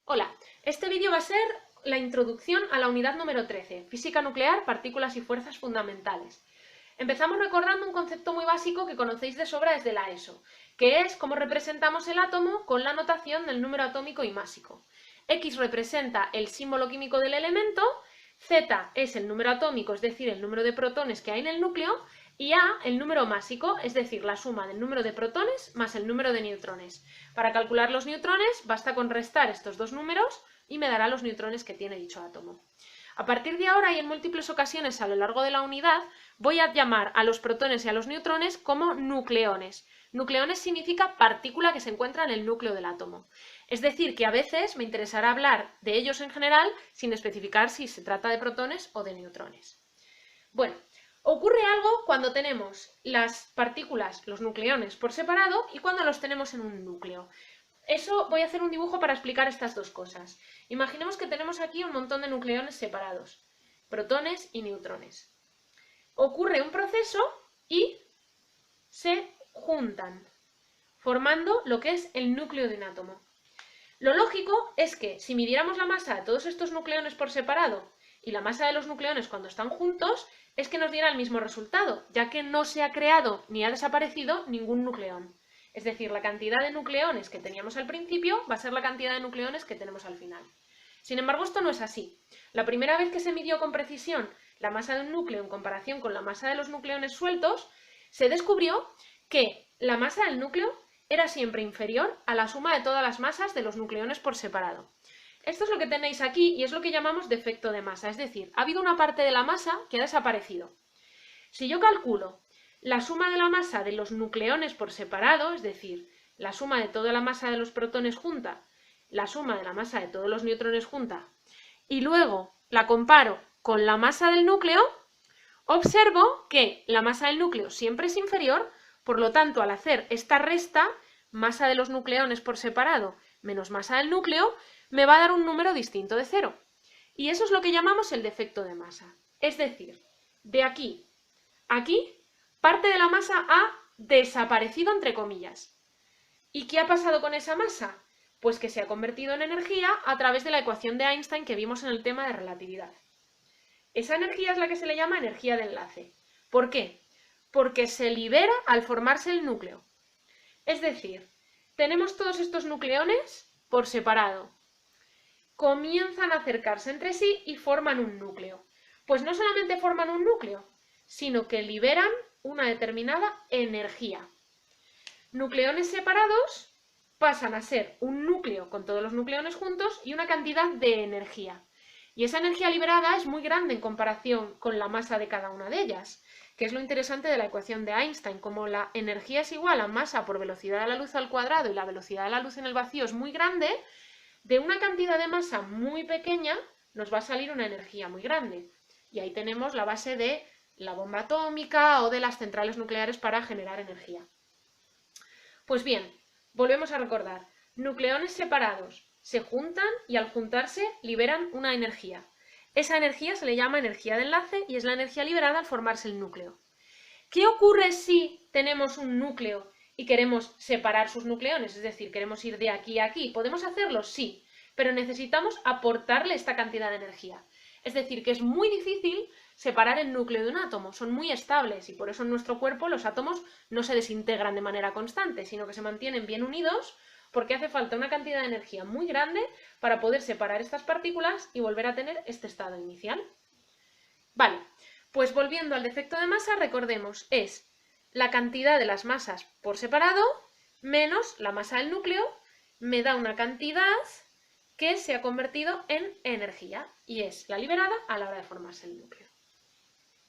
Hola, este vídeo va a ser la introducción a la unidad número 13, Física Nuclear, Partículas y Fuerzas Fundamentales. Empezamos recordando un concepto muy básico que conocéis de sobra desde la ESO, que es cómo representamos el átomo con la notación del número atómico y másico. X representa el símbolo químico del elemento, Z es el número atómico, es decir, el número de protones que hay en el núcleo, y A el número másico, es decir, la suma del número de protones más el número de neutrones. Para calcular los neutrones basta con restar estos dos números y me dará los neutrones que tiene dicho átomo. A partir de ahora y en múltiples ocasiones a lo largo de la unidad voy a llamar a los protones y a los neutrones como nucleones. Nucleones significa partícula que se encuentra en el núcleo del átomo. Es decir, que a veces me interesará hablar de ellos en general sin especificar si se trata de protones o de neutrones. Bueno, ocurre algo cuando tenemos las partículas, los nucleones, por separado y cuando los tenemos en un núcleo. Eso voy a hacer un dibujo para explicar estas dos cosas. Imaginemos que tenemos aquí un montón de nucleones separados, protones y neutrones. Ocurre un proceso y se juntan, formando lo que es el núcleo de un átomo. Lo lógico es que si midiéramos la masa de todos estos nucleones por separado y la masa de los nucleones cuando están juntos, es que nos diera el mismo resultado, ya que no se ha creado ni ha desaparecido ningún nucleón. Es decir, la cantidad de nucleones que teníamos al principio va a ser la cantidad de nucleones que tenemos al final. Sin embargo, esto no es así. La primera vez que se midió con precisión la masa de un núcleo en comparación con la masa de los nucleones sueltos, se descubrió que la masa del núcleo era siempre inferior a la suma de todas las masas de los nucleones por separado. Esto es lo que tenéis aquí y es lo que llamamos defecto de masa, es decir, ha habido una parte de la masa que ha desaparecido. Si yo calculo la suma de la masa de los nucleones por separado, es decir, la suma de toda la masa de los protones junta, la suma de la masa de todos los neutrones junta, y luego la comparo con la masa del núcleo, observo que la masa del núcleo siempre es inferior, por lo tanto, al hacer esta resta, masa de los nucleones por separado menos masa del núcleo, me va a dar un número distinto de 0. Y eso es lo que llamamos el defecto de masa. Es decir, de aquí a aquí, parte de la masa ha desaparecido entre comillas. ¿Y qué ha pasado con esa masa? Pues que se ha convertido en energía a través de la ecuación de Einstein que vimos en el tema de relatividad. Esa energía es la que se le llama energía de enlace. ¿Por qué? Porque se libera al formarse el núcleo. Es decir, tenemos todos estos nucleones por separado. Comienzan a acercarse entre sí y forman un núcleo. Pues no solamente forman un núcleo, sino que liberan una determinada energía. Nucleones separados pasan a ser un núcleo con todos los nucleones juntos y una cantidad de energía. Y esa energía liberada es muy grande en comparación con la masa de cada una de ellas, que es lo interesante de la ecuación de Einstein. Como la energía es igual a masa por velocidad de la luz al cuadrado y la velocidad de la luz en el vacío es muy grande, de una cantidad de masa muy pequeña nos va a salir una energía muy grande. Y ahí tenemos la base de la bomba atómica o de las centrales nucleares para generar energía. Pues bien, volvemos a recordar, nucleones separados se juntan y al juntarse liberan una energía. Esa energía se le llama energía de enlace y es la energía liberada al formarse el núcleo. ¿Qué ocurre si tenemos un núcleo y queremos separar sus nucleones? Es decir, queremos ir de aquí a aquí. ¿Podemos hacerlo? Sí, pero necesitamos aportarle esta cantidad de energía. Es decir, que es muy difícil separar el núcleo de un átomo, son muy estables y por eso en nuestro cuerpo los átomos no se desintegran de manera constante, sino que se mantienen bien unidos porque hace falta una cantidad de energía muy grande para poder separar estas partículas y volver a tener este estado inicial. Vale, pues volviendo al defecto de masa, recordemos, es la cantidad de las masas por separado menos la masa del núcleo, me da una cantidad que se ha convertido en energía y es la liberada a la hora de formarse el núcleo.